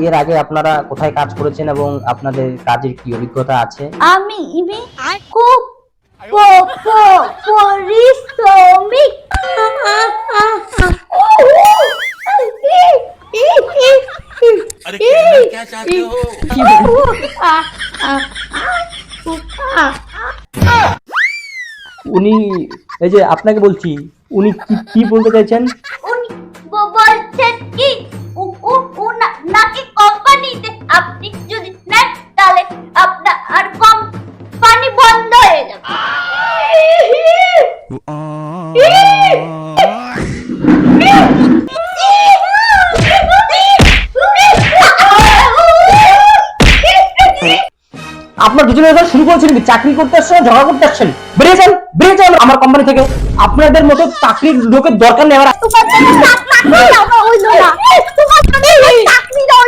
এর আগে আপনারা কোথায় কাজ করেছেন এবং আপনাদের কাজের কি অভিজ্ঞতা আছে? আমি খুব পরিশ্রমিক। अरे कहना क्या चाहते हो? উনি এই যে আপনাকে বলছি, উনি কি বলতে চাইছেন? উনি বলছেন কি নাকি কোম্পানিতে আপনি যদি নেন তাহলে আপনার আর কোম্পানি বন্ধ হয়ে যাবে। আপনার দুজনে এবার শুরু করেছেন কি? চাকরি করতে আসছেন, ঝগড়া করতে আসছেন? বেরিয়ে যান আমার কোম্পানি থেকে। আপনাদের মতো চাকরির লোকের দরকার নেই আমার। তোমার চাকরি দাও না, ওই লোক। তোমার চাকরি দাও।